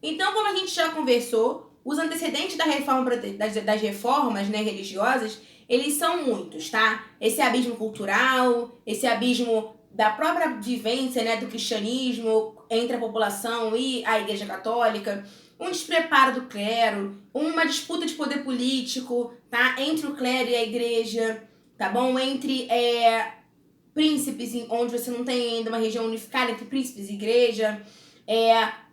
Então, como a gente já conversou, os antecedentes das reformas, né, religiosas, eles são muitos, tá? Esse abismo cultural, esse abismo da própria vivência, né, do cristianismo entre a população e a Igreja Católica, um despreparo do clero, uma disputa de poder político, tá? Entre o clero e a igreja, tá bom? Entre príncipes, onde você não tem ainda uma região unificada entre príncipes e igreja,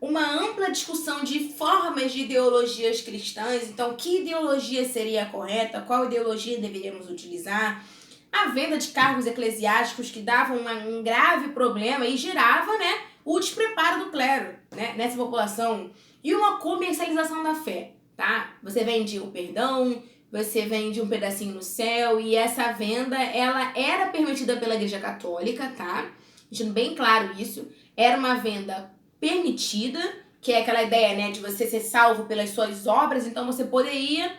uma ampla discussão de formas de ideologias cristãs. Então, que ideologia seria a correta? Qual ideologia deveríamos utilizar? A venda de cargos eclesiásticos que davam um grave problema e gerava, né, o despreparo do clero, né, nessa população. E uma comercialização da fé, tá? Você vende o perdão, você vende um pedacinho no céu, e essa venda, ela era permitida pela Igreja Católica, tá? Deixando bem claro isso. Era uma venda permitida, que é aquela ideia, né, de você ser salvo pelas suas obras, então você poderia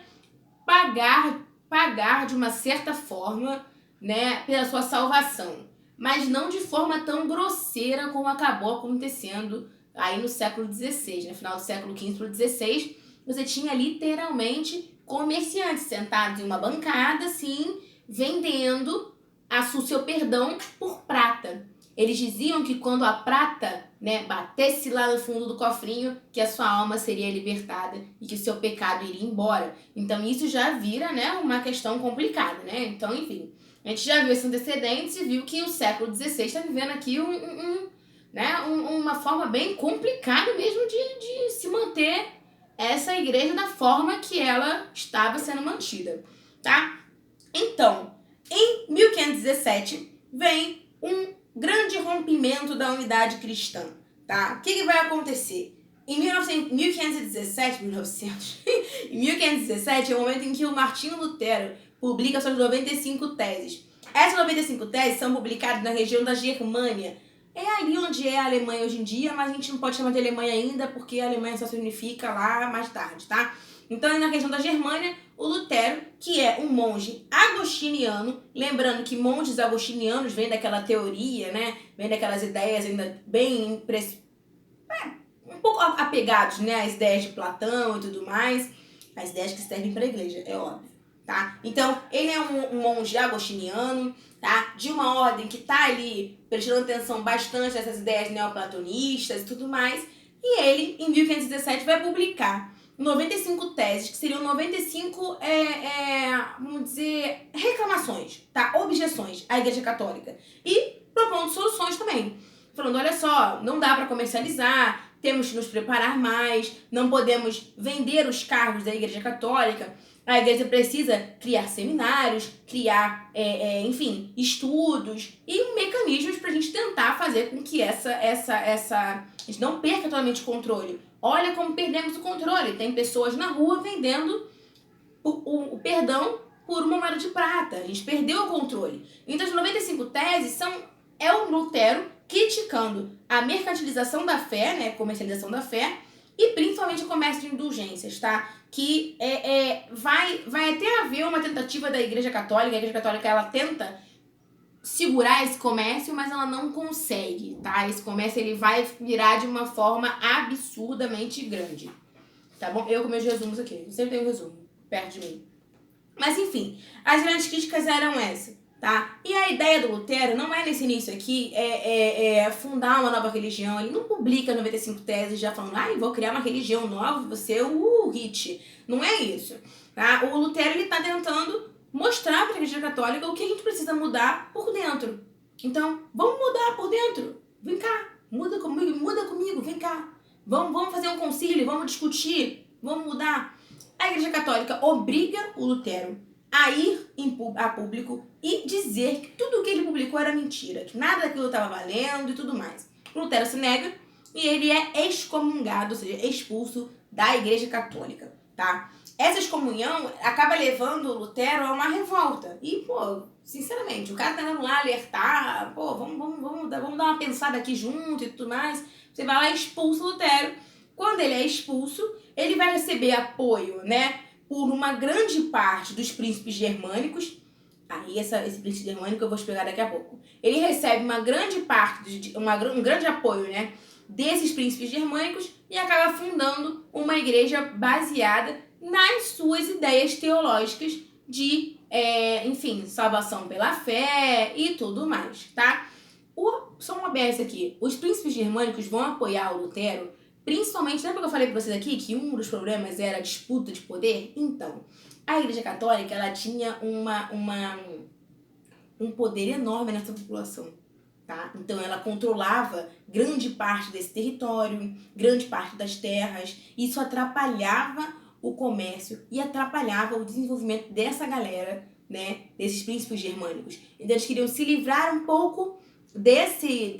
pagar de uma certa forma, né, pela sua salvação, mas não de forma tão grosseira como acabou acontecendo aí no século XVI, no final do século XV para o XVI. Você tinha literalmente comerciantes sentados em uma bancada, assim, vendendo o seu perdão por prata. Eles diziam que quando a prata, né, batesse lá no fundo do cofrinho, que a sua alma seria libertada e que o seu pecado iria embora. Então isso já vira, né, uma questão complicada, né? Então, enfim, a gente já viu esses antecedentes e viu que o século XVI está vivendo aqui uma forma bem complicada mesmo de se manter essa igreja da forma que ela estava sendo mantida, tá? Então, em 1517, vem um grande rompimento da unidade cristã, tá? O que vai acontecer? Em 1517 é o momento em que o Martinho Lutero publica suas 95 teses. Essas 95 teses são publicadas na região da Germânia. É ali onde é a Alemanha hoje em dia, mas a gente não pode chamar de Alemanha ainda, porque a Alemanha só se unifica lá mais tarde, tá? Então, na região da Germânia, o Lutero, que é um monge agostiniano, lembrando que monges agostinianos vêm daquela teoria, né? Vêm daquelas ideias ainda bem um pouco apegados, né, às ideias de Platão e tudo mais, as ideias que servem para a igreja, é óbvio, tá? Então, ele é um monge agostiniano, tá? De uma ordem que tá ali prestando atenção bastante nessas ideias neoplatonistas e tudo mais, e ele, em 1517, vai publicar 95 teses, que seriam 95, vamos dizer, reclamações, tá? Objeções à Igreja Católica. E propondo soluções também. Falando, olha só, não dá para comercializar, temos que nos preparar mais, não podemos vender os cargos da Igreja Católica, a Igreja precisa criar seminários, criar, enfim, estudos e mecanismos para a gente tentar fazer com que a gente não perca totalmente o controle. Olha como perdemos o controle, tem pessoas na rua vendendo o perdão por uma moeda de prata, a gente perdeu o controle. Então as 95 teses é o Lutero criticando a mercantilização da fé, né, comercialização da fé, e principalmente o comércio de indulgências, tá? Que vai até haver uma tentativa da Igreja Católica. A Igreja Católica, ela tenta segurar esse comércio, mas ela não consegue, tá? Esse comércio, ele vai virar de uma forma absurdamente grande, tá bom? Eu com meus resumos aqui, eu sempre tenho um resumo perto de mim. Mas enfim, as grandes críticas eram essas, tá? E a ideia do Lutero não é nesse início aqui, fundar uma nova religião. Ele não publica 95 teses já falando, vou criar uma religião nova, você é o hit. Não é isso, tá? O Lutero, ele tá tentando mostrar para a Igreja Católica o que a gente precisa mudar por dentro. Então, vamos mudar por dentro. Vem cá, muda comigo, vem cá. Vamos fazer um concílio, vamos discutir, vamos mudar. A Igreja Católica obriga o Lutero a ir a público e dizer que tudo o que ele publicou era mentira, que nada daquilo estava valendo e tudo mais. O Lutero se nega e ele é excomungado, ou seja, expulso da Igreja Católica, tá? Essa excomunhão acaba levando o Lutero a uma revolta. E, sinceramente, o cara tá indo lá alertar, vamos dar uma pensada aqui junto e tudo mais. Você vai lá e expulsa o Lutero. Quando ele é expulso, ele vai receber apoio, né, por uma grande parte dos príncipes germânicos. Aí esse príncipe germânico eu vou explicar daqui a pouco. Ele recebe uma grande parte, um grande apoio, né, desses príncipes germânicos e acaba fundando uma igreja baseada nas suas ideias teológicas de, enfim, salvação pela fé e tudo mais, tá? Só um ABS aqui. Os príncipes germânicos vão apoiar o Lutero, principalmente, lembra que eu falei pra vocês aqui que um dos problemas era a disputa de poder? Então, a Igreja Católica, ela tinha um poder enorme nessa população, tá? Então, ela controlava grande parte desse território, grande parte das terras. Isso atrapalhava o comércio e atrapalhava o desenvolvimento dessa galera, né? Desses príncipes germânicos. Então, eles queriam se livrar um pouco desse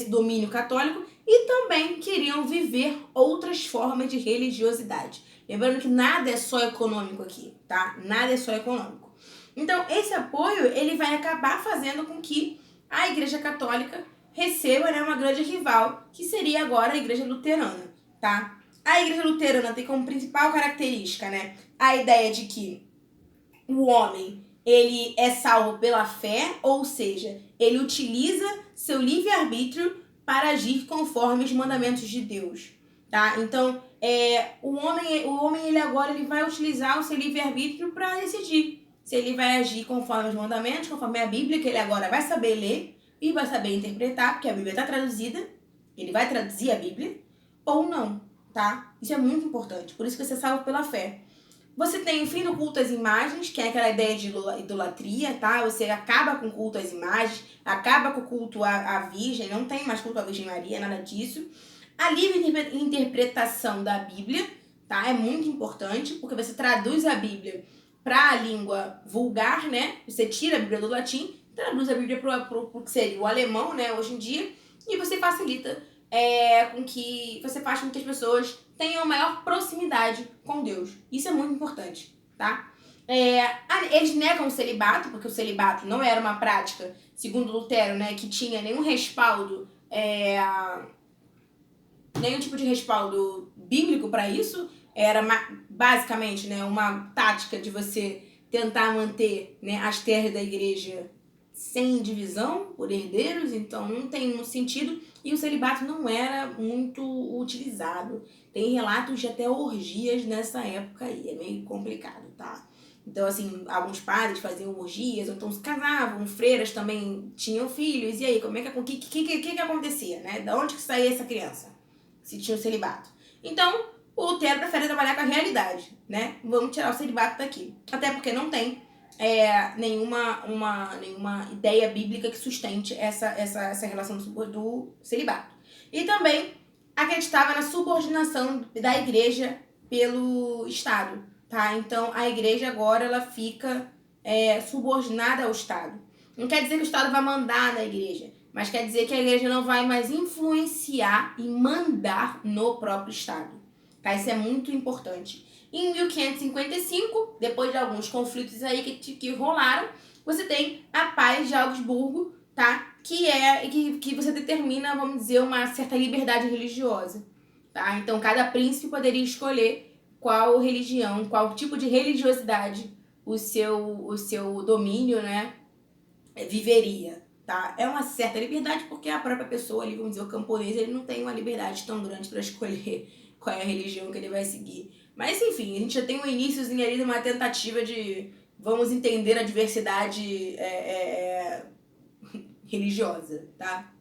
domínio católico e também queriam viver outras formas de religiosidade. Lembrando que nada é só econômico aqui, tá? Nada é só econômico. Então, esse apoio, ele vai acabar fazendo com que a Igreja Católica receba, né, uma grande rival, que seria agora a Igreja Luterana, tá? A Igreja Luterana tem como principal característica, né, a ideia de que o homem, ele é salvo pela fé, ou seja, ele utiliza seu livre-arbítrio para agir conforme os mandamentos de Deus, tá? Então, o homem ele agora ele vai utilizar o seu livre-arbítrio para decidir se ele vai agir conforme os mandamentos, conforme a Bíblia, que ele agora vai saber ler e vai saber interpretar, porque a Bíblia está traduzida, ele vai traduzir a Bíblia, ou não, tá? Isso é muito importante, por isso que você é salvo pela fé. Você tem o fim do culto às imagens, que é aquela ideia de idolatria, tá? Você acaba com o culto às imagens, acaba com o culto à Virgem, não tem mais culto à Virgem Maria, nada disso. A livre interpretação da Bíblia, tá? É muito importante, porque você traduz a Bíblia para a língua vulgar, né? Você tira a Bíblia do latim, traduz a Bíblia para o que seria o alemão, né? Hoje em dia, e você facilita você faz com que as pessoas tenham maior proximidade com Deus. Isso é muito importante, tá? Eles negam o celibato, porque o celibato não era uma prática, segundo Lutero, né, que tinha nenhum respaldo, nenhum tipo de respaldo bíblico para isso. Era basicamente, né, uma tática de você tentar manter, né, as terras da igreja sem divisão por herdeiros, então não tem um sentido, e o celibato não era muito utilizado. Tem relatos de até orgias nessa época aí, é meio complicado, tá? Então, assim, alguns padres faziam orgias, ou então se casavam, freiras também tinham filhos, e aí, como é que que acontecia, né? Da onde que saía essa criança, se tinha o celibato? Então, o Lutero prefere trabalhar com a realidade, né? Vamos tirar o celibato daqui, até porque não tem nenhuma ideia bíblica que sustente essa relação do celibato. E também acreditava na subordinação da igreja pelo Estado, tá? Então, a igreja agora ela fica subordinada ao Estado. Não quer dizer que o Estado vai mandar na igreja, mas quer dizer que a igreja não vai mais influenciar e mandar no próprio Estado, tá? Isso é muito importante. Em 1555, depois de alguns conflitos aí que rolaram, você tem a Paz de Augsburgo, tá? Que você determina, vamos dizer, uma certa liberdade religiosa, tá? Então, cada príncipe poderia escolher qual religião, qual tipo de religiosidade o seu domínio, né, viveria, tá? É uma certa liberdade porque a própria pessoa ali, vamos dizer, o camponês, ele não tem uma liberdade tão grande para escolher qual é a religião que ele vai seguir. Mas, enfim, a gente já tem um iniciozinho ali de uma tentativa de vamos entender a diversidade religiosa, tá?